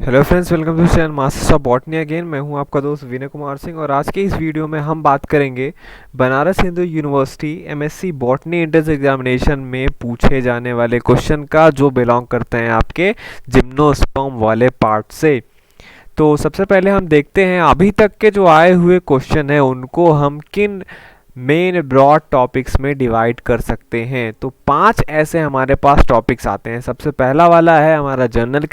Hello friends, welcome to channel masters of botany again. मैं हूं आपका दोस्त विनय कुमार सिंह और आज के इस वीडियो में हम बात करेंगे Banaras Hindu university MSc botany entrance examination में पूछे जाने वाले क्वेश्चन का जो बिलोंग करते हैं आपके जिम्नोस्पर्म वाले पार्ट से। तो सबसे पहले हम देखते हैं अभी तक के जो आए हुए क्वेश्चन हैं उनको हम किन मेन ब्रॉड टॉपिक्स में डिवाइड कर सकते हैं। तो 5 ऐसे हमारे पास टॉपिक्स आते हैं। सबसे पहला वाला है हमारा जनरल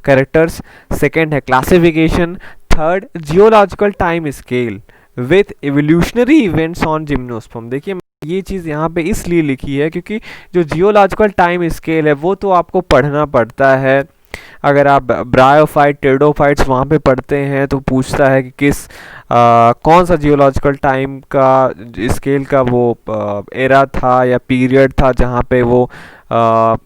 कैरेक्टर्स, सेकेंड है classification, third geological time scale with evolutionary events on gymnosperm. देखिए ये चीज़ यहाँ पे इसलिए लिखी है क्योंकि जो जियोलॉजिकल टाइम स्केल है वो तो आपको पढ़ना पड़ता है। अगर आप ब्रायोफाइट टेरिडोफाइट्स वहाँ पे पढ़ते हैं तो पूछता है कि कौन सा जियोलॉजिकल टाइम का स्केल का वो एरा था या पीरियड था जहाँ पे वो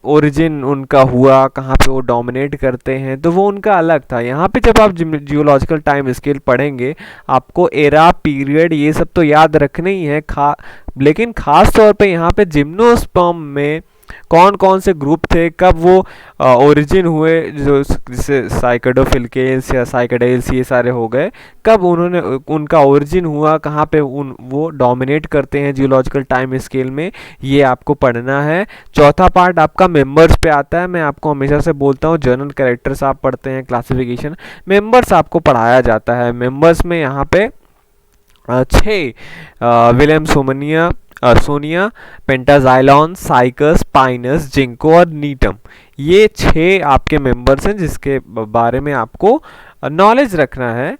ओरिजिन उनका हुआ, कहाँ पे वो डोमिनेट करते हैं, तो वो उनका अलग था। यहाँ पे जब आप जियोलॉजिकल टाइम स्केल पढ़ेंगे आपको एरा पीरियड ये सब तो याद रखने ही है लेकिन ख़ास तौर पे यहाँ पे जिम्नोस्पर्म में कौन कौन से ग्रुप थे, कब वो ओरिजिन हुए, जो जैसे साइकेडोफिल्केल्स या साइकेडेल्स ये सारे हो गए, कब उन्होंने उनका ओरिजिन हुआ, कहाँ पे वो डोमिनेट करते हैं जियोलॉजिकल टाइम स्केल में, ये आपको पढ़ना है। चौथा पार्ट आपका मेंबर्स पे आता है। मैं आपको हमेशा से बोलता हूँ जनरल कैरेक्टर्स आप पढ़ते हैं, क्लासिफिकेशन, मेंबर्स आपको पढ़ाया जाता है। मेंबर्स में यहाँ पे 6 Williamsonia, Pentoxylon, Cycas, Pinus, Ginkgo और नीटम, ये 6 आपके मेंबर्स हैं जिसके बारे में आपको नॉलेज रखना है।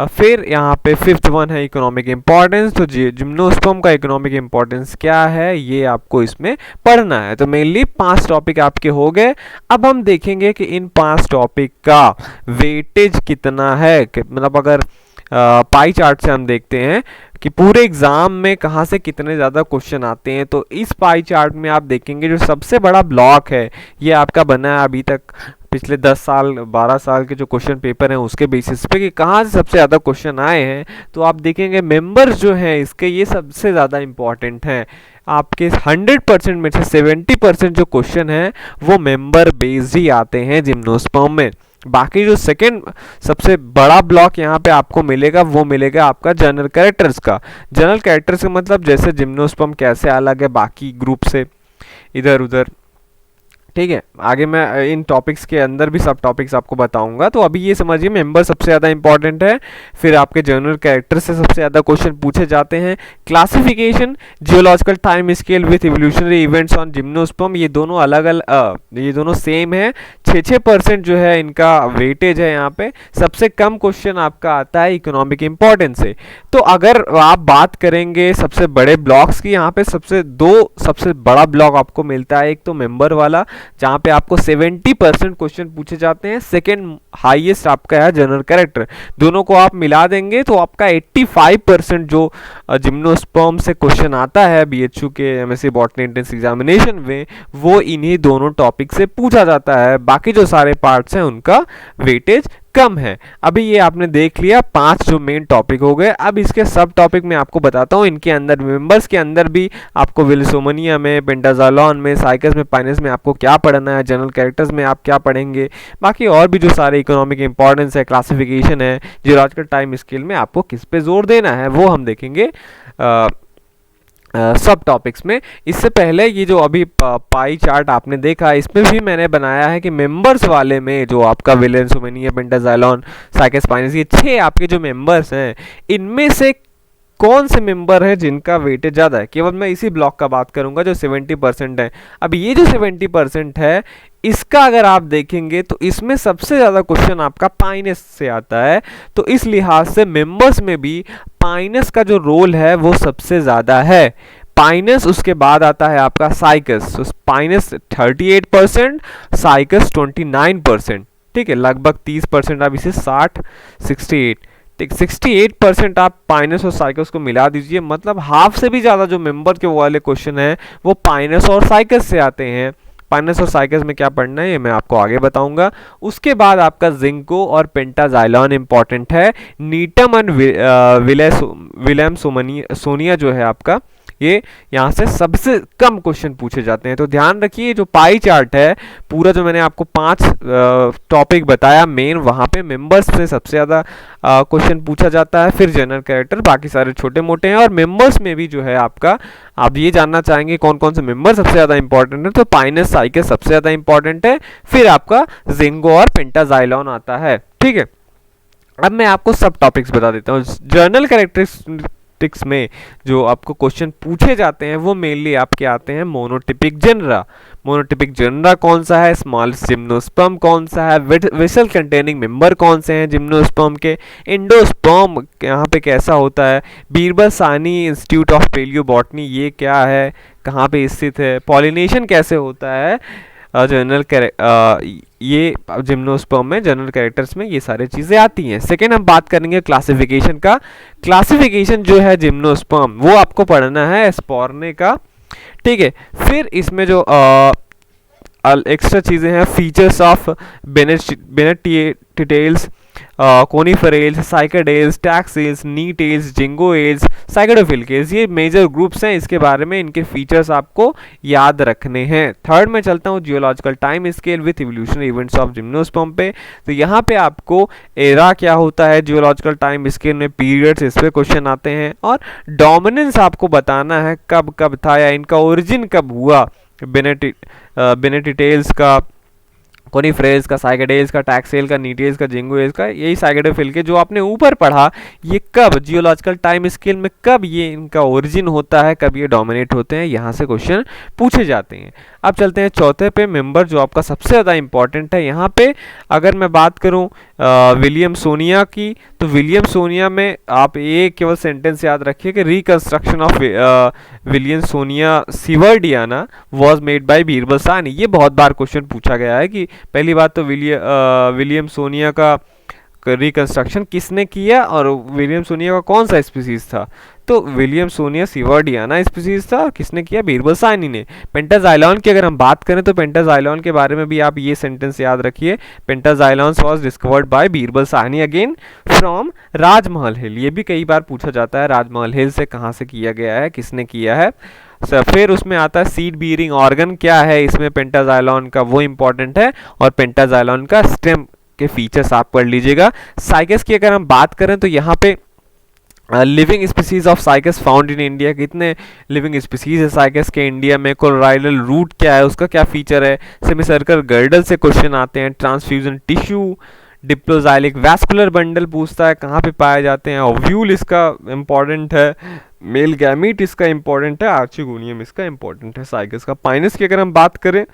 फिर यहाँ पे 5th वन है इकोनॉमिक इम्पोर्टेंस। तो जिम्नोस्पर्म का इकोनॉमिक इम्पोर्टेंस क्या है ये आपको इसमें पढ़ना है। तो मेनली 5 टॉपिक आपके हो गए। अब हम देखेंगे कि इन 5 टॉपिक का वेटेज कितना है। मतलब अगर पाई चार्ट से हम देखते हैं कि पूरे एग्जाम में कहाँ से कितने ज़्यादा क्वेश्चन आते हैं, तो इस पाई चार्ट में आप देखेंगे जो सबसे बड़ा ब्लॉक है ये आपका बना है अभी तक पिछले 10 साल 12 साल के जो क्वेश्चन पेपर हैं उसके बेसिस पे कि कहाँ से सबसे ज़्यादा क्वेश्चन आए हैं। तो आप देखेंगे मेंबर्स जो हैं इसके ये सबसे ज़्यादा इम्पॉर्टेंट हैं। आपके 100% में से 70% जो क्वेश्चन हैं वो मेंबर बेस्ड ही आते हैं जिम्नोस्पर्म में। बाकी जो सेकेंड सबसे बड़ा ब्लॉक यहाँ पे आपको मिलेगा वो मिलेगा आपका जनरल कैरेक्टर्स का। जनरल कैरेक्टर्स का मतलब जैसे जिम्नोस्पर्म कैसे अलग है बाकी ग्रुप से, इधर उधर, ठीक है। आगे मैं इन टॉपिक्स के अंदर भी सब टॉपिक्स आपको बताऊंगा। तो अभी ये समझिए मेंबर सबसे ज़्यादा इंपॉर्टेंट है, फिर आपके जनरल कैरेक्टर से सबसे ज़्यादा क्वेश्चन पूछे जाते हैं। Classification, geological time scale with evolutionary events on gymnosperm, ये दोनों अलग अलग, ये दोनों सेम है। 6% जो है इनका वेटेज है। यहाँ पे सबसे कम क्वेश्चन आपका आता है इकोनॉमिक इंपॉर्टेंस से। तो अगर आप बात करेंगे सबसे बड़े ब्लॉक्स की, यहाँ पे सबसे बड़ा ब्लॉक आपको मिलता है। एक तो मेंबर वाला जहां पे आपको 70% क्वेश्चन पूछे जाते हैं। सेकंड हाईएस्ट आपका है जनरल कैरेक्टर। दोनों को आप मिला देंगे तो आपका 85% जो जिम्नोस्पर्म से क्वेश्चन आता है बीएचयू के एमएससी बॉटनी एंट्रेंस एग्जामिनेशन में, वो इन्हीं दोनों टॉपिक से पूछा जाता है। बाकी जो सारे पार्ट्स हैं उनका वेटेज कम है। अभी ये आपने देख लिया 5 जो मेन टॉपिक हो गए। अब इसके सब टॉपिक मैं आपको बताता हूँ। इनके अंदर मेंबर्स के अंदर भी आपको विलिसोमनिया में, पेंटाजाइलॉन में, साइकस में, पाइनस में आपको क्या पढ़ना है, जनरल कैरेक्टर्स में आप क्या पढ़ेंगे, बाकी और भी जो सारे इकोनॉमिक इंपॉर्टेंस है, क्लासिफिकेशन है, जियोलॉजिकल टाइम स्केल में आपको किस पे जोर देना है वो हम देखेंगे सब टॉपिक्स में। इससे पहले ये जो अभी पाई चार्ट आपने देखा इसमें भी मैंने बनाया है कि मेंबर्स वाले में जो आपका विलिसोमनिया, पेंटाजाइलॉन, साइकस, पाइनस, ये 6 आपके जो मेंबर्स हैं इनमें से कौन से मेंबर है जिनका वेटेज ज़्यादा है। केवल मैं इसी ब्लॉक का बात करूंगा जो 70% है। अब ये जो 70% है इसका अगर आप देखेंगे तो इसमें सबसे ज़्यादा क्वेश्चन आपका पाइनस से आता है। तो इस लिहाज से मेंबर्स में भी पाइनस का जो रोल है वो सबसे ज़्यादा है। पाइनस, उसके बाद आता है आपका साइकस। तो पाइनस 38%, साइकस 29%, ठीक है। लगभग 30% आप इसे 68% आप पाइनस और साइकस को मिला दीजिए, मतलब हाफ से भी ज़्यादा जो मेंबर के वाले क्वेश्चन हैं वो पाइनस और साइकस से आते हैं। पाइनस और साइकस में क्या पढ़ना है ये मैं आपको आगे बताऊंगा। उसके बाद आपका जिंको और पेंटाजाइलॉन इंपॉर्टेंट है। नीटम एंड विलियम सोनिया जो है आपका ये यहाँ से सबसे कम क्वेश्चन पूछे जाते हैं। तो ध्यान रखिए जो पाई चार्ट है पूरा, जो मैंने आपको 5 टॉपिक बताया मेन, वहाँ पे मेंबर्स से सबसे ज़्यादा क्वेश्चन पूछा जाता है, फिर जनरल कैरेक्टर, बाकी सारे छोटे मोटे हैं। और मेंबर्स में भी जो है आपका, आप ये जानना चाहेंगे कौन कौन से मेंबर सबसे ज़्यादा इंपॉर्टेंट है, तो पाइनस साइकस सबसे ज़्यादा इंपॉर्टेंट है, फिर आपका जिंगो और पेंटाजाइलॉन आता है। ठीक है, अब मैं आपको सब टॉपिक्स बता देता हूँ। जर्नल कैरेक्टरिस्टिक्स में जो आपको क्वेश्चन पूछे जाते हैं वो मेनली आपके आते हैं मोनोटिपिक जनरा। मोनोटिपिक जनरा कौन सा है, स्मॉलेस्ट जिम्नोस्पर्म कौन सा है, वेसल कंटेनिंग मेंबर कौन से हैं जिम्नोस्पर्म के, एंडोस्पर्म यहाँ पे कैसा होता है, Birbal Sahni institute of palaeobotany ये क्या है, कहाँ पे स्थित है, पॉलिनेशन कैसे होता है, जनरल ये जिम्नोस्पर्म में, जनरल कैरेक्टर्स में ये सारी चीज़ें आती हैं। सेकेंड हम बात करेंगे क्लासिफिकेशन का। क्लासिफिकेशन जो है जिम्नोस्पर्म वो आपको पढ़ना है स्पोर्ने का। ठीक है, फिर इसमें जो एक्स्ट्रा चीज़ें हैं, फीचर्स ऑफ बेनेटिटेल्स, कोनिफरेल्स, साइकाडेल्स, टैक्सेल्स, नीटेल्स, जिंगोएल्स, साइकाडोफिल्केल्स, ये मेजर ग्रुप्स हैं। इसके बारे में इनके फीचर्स आपको याद रखने हैं। थर्ड में चलता हूँ geological time scale with evolutionary events of gymnosperm पे। तो यहाँ पे आपको एरा क्या होता है जियोलॉजिकल टाइम स्केल में, पीरियड्स, इस पे क्वेश्चन आते हैं, और डोमिनेंस आपको बताना है कब कब था या इनका ओरिजिन कब हुआ, बेनेटिटेल्स का, कोनिफरेल्स का, साइकाडेल्स का, टैक्सेल का, नीटेल्स का, जिंगोएल्स का, यही साइकाडोफिल के जो आपने ऊपर पढ़ा, ये कब जियोलॉजिकल टाइम स्केल में कब ये इनका ओरिजिन होता है, कब ये डोमिनेट होते हैं, यहाँ से क्वेश्चन पूछे जाते हैं। अब चलते हैं चौथे पे, मेंबर जो आपका सबसे ज़्यादा इंपॉर्टेंट है। यहाँ पे अगर मैं बात करूँ विलियमसोनिया की, तो विलियमसोनिया में आप ये केवल सेंटेंस याद रखिए कि reconstruction of Williamsonia sewardiana was made by Birbal Sahni. ये बहुत बार क्वेश्चन पूछा गया है कि पहली बात तो विलियमसोनिया का रिकंस्ट्रक्शन किसने किया और विलियमसोनिया का कौन सा स्पीसीज था, तो विलियमसोनिया सीवर्डियाना स्पीसीज था, और किसने किया, बीरबल साहनी ने। पेंटाजाइलॉन की अगर हम बात करें तो पेंटाजाइलॉन के बारे में भी आप ये सेंटेंस याद रखिए, Pentoxylon was discovered by Birbal Sahni again from Rajmahal hill. ये भी कई बार पूछा जाता है, राजमहल हिल से कहाँ से किया गया है, किसने किया है। फिर उसमें आता है सीड बीयरिंग ऑर्गन क्या है इसमें पेंटाजाइलॉन का, वो इंपॉर्टेंट है, और पेंटाजाइलॉन का स्टेम के फीचर्स आप पढ़ लीजिएगा। साइकस की अगर हम बात करें तो यहाँ पे living species of cycas found in India, कितने लिविंग स्पीसीज है साइकस के इंडिया में, कोलोराइडल रूट क्या है, उसका क्या फीचर है, सेमी सर्कल गर्डल से क्वेश्चन आते हैं, ट्रांसफ्यूजन टिश्यू, डिप्लोजाइलिक वैस्कुलर बंडल पूछता है कहाँ पे पाए जाते हैं, ओव्यूल इसका इंपॉर्टेंट है, मेल गैमीट इसका इंपॉर्टेंट है, आर्चिगोनियम इसका इंपॉर्टेंट है साइकस का। पाइनस की अगर हम बात करें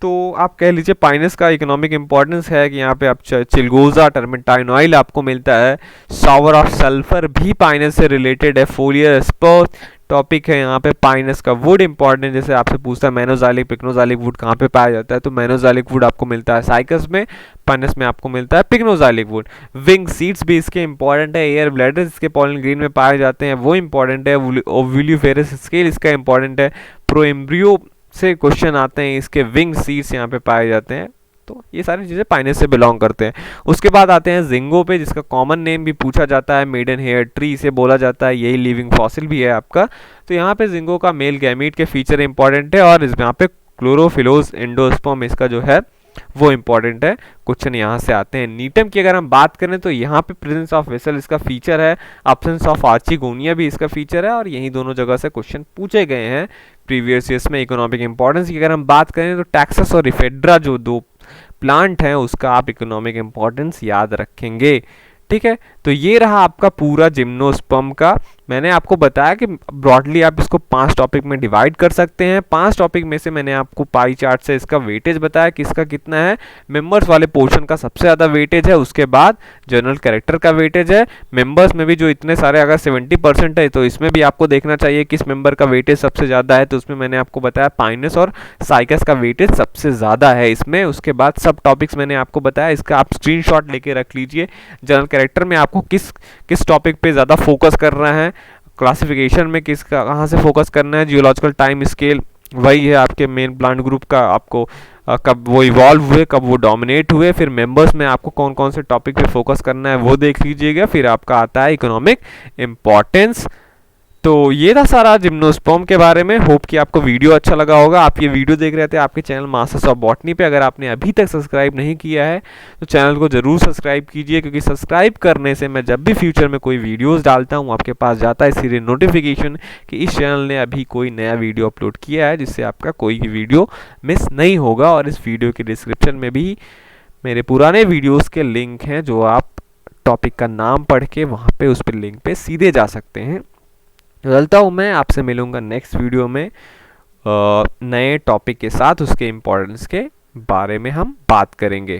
तो आप कह लीजिए पाइनस का इकोनॉमिक इंपॉर्टेंस है कि यहाँ पे आप चिलगोजा टर्मेंटाइन ऑयल आपको मिलता है, सावर ऑफ सल्फर भी पाइनस से रिलेटेड है, फोलियर स्पोर्ट टॉपिक है यहाँ पे, पाइनस का वुड इंपॉर्टेंट, जैसे आपसे पूछता है मेनोजाइलिक पिक्नोजाइलिक वुड कहाँ पे पाया जाता है, तो मेनोजाइलिक वुड आपको मिलता है साइकस में, पाइनस में आपको मिलता है पिक्नोजाइलिक वुड। विंग सीड्स भी इसके इंपॉर्टेंट है, एयर ब्लैडर इसके पॉलन ग्रीन में पाए जाते हैं वो इंपॉर्टेंट है, ओव्यूलिफेरस स्केल इसका इंपॉर्टेंट है, प्रोएम्ब्रियो से क्वेश्चन आते हैं, इसके विंग सीड्स यहाँ पे पाए जाते हैं। तो ये सारी चीज़ें पाइनस से बिलोंग करते हैं। उसके बाद आते हैं जिंगो पे, जिसका कॉमन नेम भी पूछा जाता है, मेडन हेयर ट्री इसे बोला जाता है, यही लिविंग फॉसिल भी है आपका। तो यहाँ पे जिंगो का मेल गैमीट के फीचर इंपॉर्टेंट है, और इसमें यहाँ पे क्लोरोफिलोज एंडोस्पर्म इसका जो है वो इंपॉर्टेंट है, क्वेश्चन यहाँ से आते हैं। नीटम की अगर हम बात करें तो यहाँ पे प्रेजेंस ऑफ वेसल इसका फीचर है, एब्सेंस ऑफ आर्चिगोनिया भी इसका फीचर है, और यही दोनों जगह से क्वेश्चन पूछे गए हैं प्रीवियस ईयर्स में। इकोनॉमिक इंपॉर्टेंस की अगर हम बात करें तो टैक्सस और इफेड्रा जो दो प्लांट हैं उसका आप इकोनॉमिक इंपॉर्टेंस याद रखेंगे। ठीक है, तो ये रहा आपका पूरा जिम्नोस्पर्म का। मैंने आपको बताया कि ब्रॉडली आप इसको 5 टॉपिक में डिवाइड कर सकते हैं। 5 टॉपिक में से मैंने आपको पाई चार्ट से इसका वेटेज बताया किसका कितना है। मेंबर्स वाले पोर्शन का सबसे ज़्यादा वेटेज है, उसके बाद जनरल कैरेक्टर का वेटेज है। मेंबर्स में भी जो इतने सारे अगर 70% है तो इसमें भी आपको देखना चाहिए किस मेंबर का वेटेज सबसे ज़्यादा है, तो उसमें मैंने आपको बताया पाइनस और साइकस का वेटेज सबसे ज़्यादा है इसमें। उसके बाद सब टॉपिक्स मैंने आपको बताया, इसका आप स्क्रीनशॉट लेके रख लीजिए। जनरल कैरेक्टर में आपको किस टॉपिक पे ज़्यादा फोकस करना है, क्लासिफिकेशन में कहाँ से फोकस करना है, जियोलॉजिकल टाइम स्केल वही है आपके मेन प्लांट ग्रुप का, आपको कब वो इवॉल्व हुए, कब वो डोमिनेट हुए। फिर मेंबर्स में आपको कौन कौन से टॉपिक पे फोकस करना है वो देख लीजिएगा। फिर आपका आता है इकोनॉमिक इम्पॉर्टेंस। तो ये था सारा जिम्नोस्पर्म के बारे में। होप कि आपको वीडियो अच्छा लगा होगा। आप ये वीडियो देख रहे थे आपके चैनल मास्टर्स ऑफ बॉटनी पे। अगर आपने अभी तक सब्सक्राइब नहीं किया है तो चैनल को ज़रूर सब्सक्राइब कीजिए, क्योंकि सब्सक्राइब करने से मैं जब भी फ्यूचर में कोई वीडियोस डालता हूँ आपके पास जाता है सीधे नोटिफिकेशन कि इस चैनल ने अभी कोई नया वीडियो अपलोड किया है, जिससे आपका कोई भी वीडियो मिस नहीं होगा। और इस वीडियो के डिस्क्रिप्शन में भी मेरे पुराने वीडियोज़ के लिंक हैं, जो आप टॉपिक का नाम पढ़ के वहाँ पे उस पर लिंक पे सीधे जा सकते हैं। चलता हूँ मैं, आपसे मिलूँगा नेक्स्ट वीडियो में नए टॉपिक के साथ, उसके इम्पोर्टेंस के बारे में हम बात करेंगे।